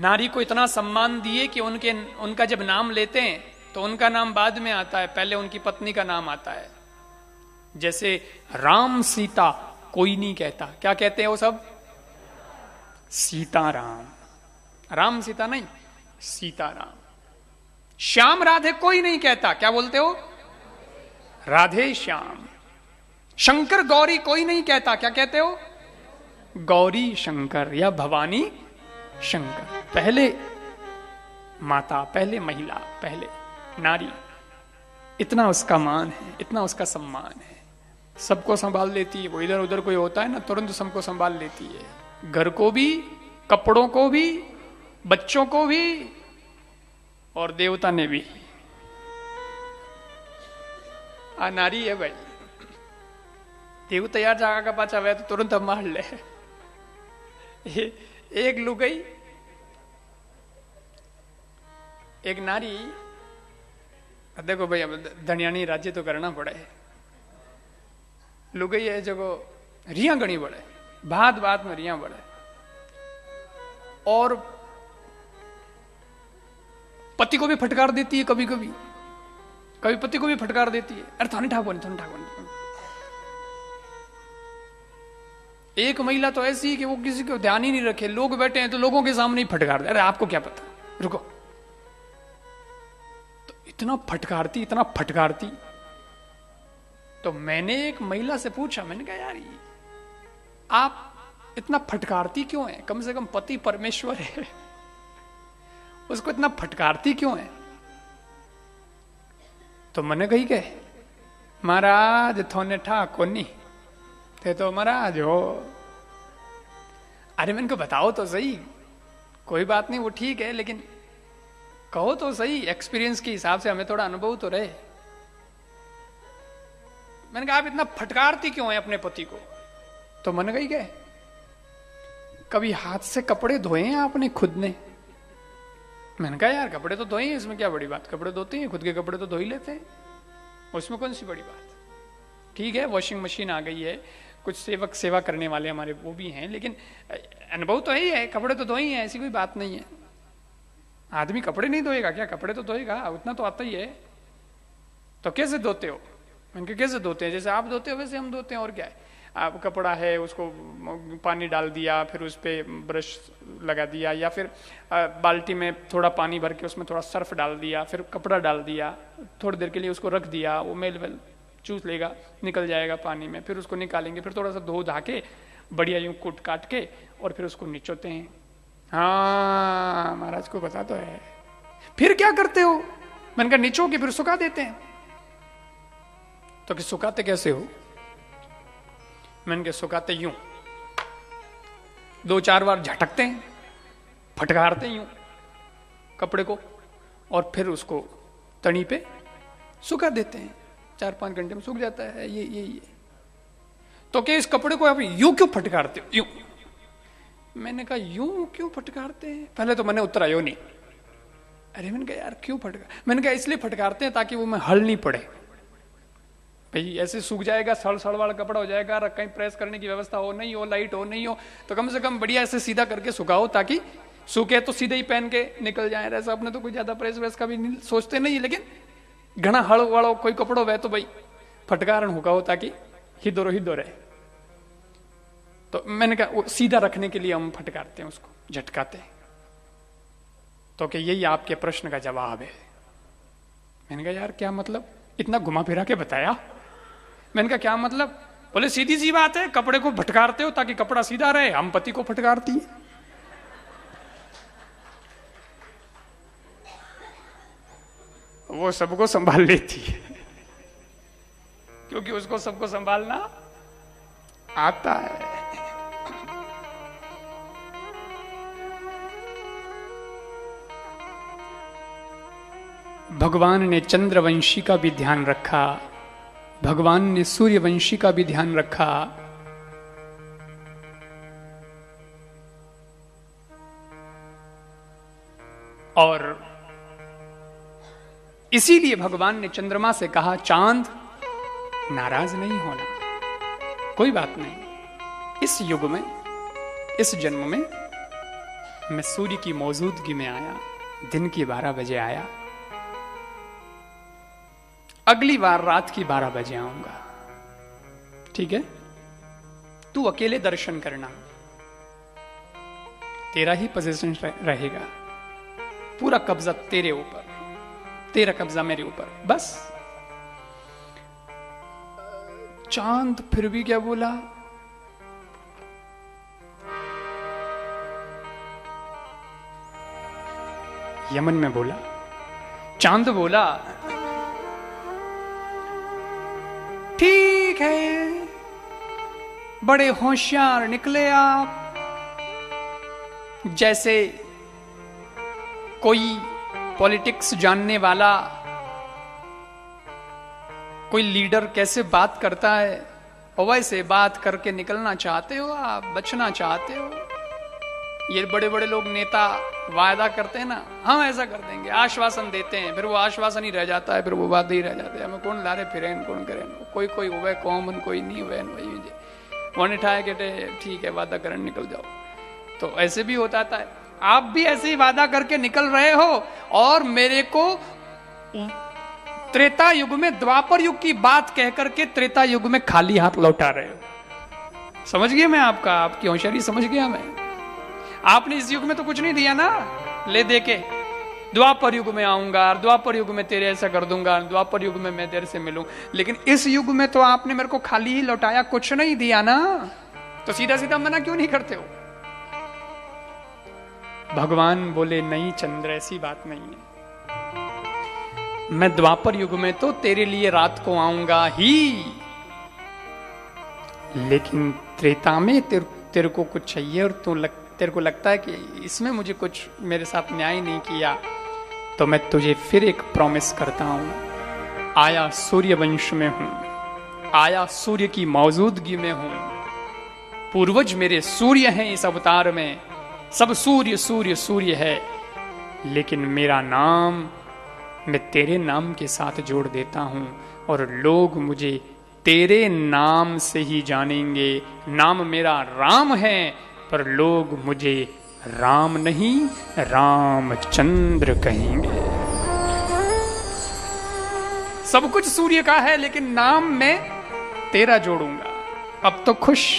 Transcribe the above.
नारी को इतना सम्मान दिए कि उनका जब नाम लेते हैं तो उनका नाम बाद में आता है, पहले उनकी पत्नी का नाम आता है। जैसे राम सीता कोई नहीं कहता, क्या कहते हैं वो सब? सीताराम। राम सीता नहीं, सीताराम। श्याम राधे कोई नहीं कहता, क्या बोलते हो? राधे श्याम। शंकर गौरी कोई नहीं कहता, क्या कहते हो? गौरी शंकर या भवानी शंकर। पहले माता, पहले महिला, पहले नारी। इतना उसका मान है, इतना उसका सम्मान है। सबको संभाल लेती है वो, इधर उधर कोई होता है ना तुरंत सबको संभाल लेती है, घर को भी, कपड़ों को भी, बच्चों को भी, और देवता ने भी। आ नारी है भाई, देवता यार जागा का पाचा हुआ तो तुरंत हम मार ले। एक लुगाई, एक नारी, देखो भाई अब धनियानी राज्य तो करना पड़े। लुगाई है जो रिया गणी बढ़े, बात बात में रिया बढ़े, और पति को भी फटकार देती है, कभी कभी कभी पति को भी फटकार देती है। अरे थाने ठाकुर, थाने ठाकुर। एक महिला तो ऐसी है कि वो किसी को ध्यान ही नहीं रखे, लोग बैठे हैं तो लोगों के सामने ही फटकार दे। अरे आपको क्या पता, रुको। तो इतना फटकारती, इतना फटकारती। तो मैंने एक महिला से पूछा, मैंने कहा यार आप इतना फटकारती क्यों है? कम से कम पति परमेश्वर है, उसको इतना फटकारती क्यों है? तो मैंने कही के महाराज थोने ठाकुर नहीं थे तो महाराज हो। अरे मैंने को बताओ तो सही, कोई बात नहीं वो ठीक है, लेकिन कहो तो सही, एक्सपीरियंस के हिसाब से हमें थोड़ा अनुभव तो रहे। मैंने कहा आप इतना फटकारती क्यों है अपने पति को? तो मैंने कही के कभी हाथ से कपड़े धोए हैं आपने खुद ने? मैंने कहा यार कपड़े तो धोए हैं, इसमें क्या बड़ी बात, कपड़े धोते हैं, खुद के कपड़े तो धो ही लेते हैं, उसमें कौन सी बड़ी बात। ठीक है वॉशिंग मशीन आ गई है, कुछ सेवक सेवा करने वाले हमारे वो भी हैं, लेकिन अनुभव तो ही है, कपड़े तो धोए हैं, ऐसी कोई बात नहीं है। आदमी कपड़े नहीं धोएगा क्या? कपड़े तो धोएगा, उतना तो आता ही है। तो कैसे धोते हो? मैंने कहा कैसे धोते हैं? जैसे आप धोते हो वैसे हम धोते हैं, और क्या है। आप कपड़ा है उसको पानी डाल दिया, फिर उस पर ब्रश लगा दिया, या फिर बाल्टी में थोड़ा पानी भर के उसमें थोड़ा सर्फ डाल दिया, फिर कपड़ा डाल दिया, थोड़ी देर के लिए उसको रख दिया, वो मेल वेल चूस लेगा, निकल जाएगा पानी में, फिर उसको निकालेंगे, फिर थोड़ा सा धो धा के बढ़िया यूं कूट काट के और फिर उसको निचोते हैं। हाँ महाराज को पता तो है। फिर क्या करते हो? मैंने कहा निचो के फिर सुखा देते हैं। तो कि सुखाते कैसे हो? मैंने कहा सुखाते यूं, 2-4 बार झटकते हैं, फटकारते यूं कपड़े को, और फिर उसको तनी पे सुखा देते हैं। 4-5 घंटे में सूख जाता है। ये तो क्या इस कपड़े को आप यूं क्यों फटकारते हो? यूं। मैंने कहा यूं क्यों फटकारते हैं? पहले तो मैंने उत्तर आयो नहीं। अरे मैंने कहा यार क्यों फटकार? मैंने कहा इसलिए फटकारते हैं ताकि वो में हल नहीं पड़े। भाई ऐसे सूख जाएगा, सड़ वाला कपड़ा हो जाएगा, कहीं प्रेस करने की व्यवस्था हो नहीं हो, लाइट हो नहीं हो, तो कम से कम बढ़िया ऐसे सीधा करके सुखाओ ताकि सूखे तो सीधे ही पहन के निकल जाए। ऐसा अपने तो कोई ज्यादा प्रेस व्रेस का भी नहीं सोचते नहीं, लेकिन घना हड़ वाड़ो कोई कपड़ो वह तो भाई फटकारण होगा हो ताकि हिदो रहे। तो मैंने कहा सीधा रखने के लिए हम फटकारते हैं, उसको झटकाते हैं। तो कि यही आपके प्रश्न का जवाब है। मैंने कहा यार क्या मतलब? इतना घुमा फिरा के बताया। मैंने कहा क्या मतलब? बोले सीधी सी बात है, कपड़े को फटकारते हो ताकि कपड़ा सीधा रहे, हम पति को फटकारती है। वो सबको संभाल लेती है क्योंकि उसको सबको संभालना आता है। भगवान ने चंद्रवंशी का भी ध्यान रखा, भगवान ने सूर्यवंशी का भी ध्यान रखा। और इसीलिए भगवान ने चंद्रमा से कहा चांद नाराज नहीं होना, कोई बात नहीं, इस युग में, इस जन्म में मैं सूर्य की मौजूदगी में आया, दिन की 12 बजे आया, अगली बार रात की 12 बजे आऊंगा, ठीक है? तू अकेले दर्शन करना, तेरा ही पोजीशन रहेगा, पूरा कब्जा तेरे ऊपर, तेरा कब्जा मेरे ऊपर, बस। चांद फिर भी क्या बोला? यमन में बोला, चांद बोला ठीक है, बड़े होशियार निकले आप, जैसे कोई पॉलिटिक्स जानने वाला, कोई लीडर कैसे बात करता है, और वैसे बात करके निकलना चाहते हो आप, बचना चाहते हो। ये बड़े बड़े लोग नेता वायदा करते हैं ना, हम ऐसा कर देंगे, आश्वासन देते हैं, फिर वो आश्वासन ही रह जाता है, फिर वो बात ही रह जाते हैं। हमें कौन लारे फिरे, कौन करे, कोई कोई हुए कॉमन, कोई नहीं हुए, वन उठाए के ठीक है वादा करने निकल जाओ। तो ऐसे भी होता है, आप भी ऐसे ही वादा करके निकल रहे हो और मेरे को त्रेता युग में, द्वापर युग की बात कह करके त्रेता युग में खाली हाथ लौटा रहे हो। समझ गया मैं आपका, आपकी होशियारी समझ गया मैं। आपने इस युग में तो कुछ नहीं दिया ना, ले दे के द्वापर युग में आऊंगा, द्वापर युग में तेरे ऐसा कर दूंगा, द्वापर युग में मैं तेरे से मिलूं, लेकिन इस युग में तो आपने मेरे को खाली ही लौटाया, कुछ नहीं दिया ना, तो सीधा सीधा मना क्यों नहीं करते हो? भगवान बोले नहीं चंद्र, ऐसी बात नहीं है, मैं द्वापर युग में तो तेरे लिए रात को आऊंगा ही, लेकिन त्रेता में तेरे को कुछ चाहिए और तेरे को लगता है कि इसमें मुझे कुछ मेरे साथ न्याय नहीं किया, तो मैं तुझे फिर एक प्रॉमिस करता हूं। आया सूर्य वंश में हूं, आया सूर्य की मौजूदगी में हूं, पूर्वज मेरे सूर्य हैं इस अवतार में, सब सूर्य सूर्य सूर्य है, लेकिन मेरा नाम मैं तेरे नाम के साथ जोड़ देता हूं और लोग मुझे तेरे नाम से ही जानेंगे। नाम मेरा राम है, पर लोग मुझे राम नहीं रामचंद्र कहेंगे। सब कुछ सूर्य का है, लेकिन नाम में तेरा जोड़ूंगा। अब तो खुश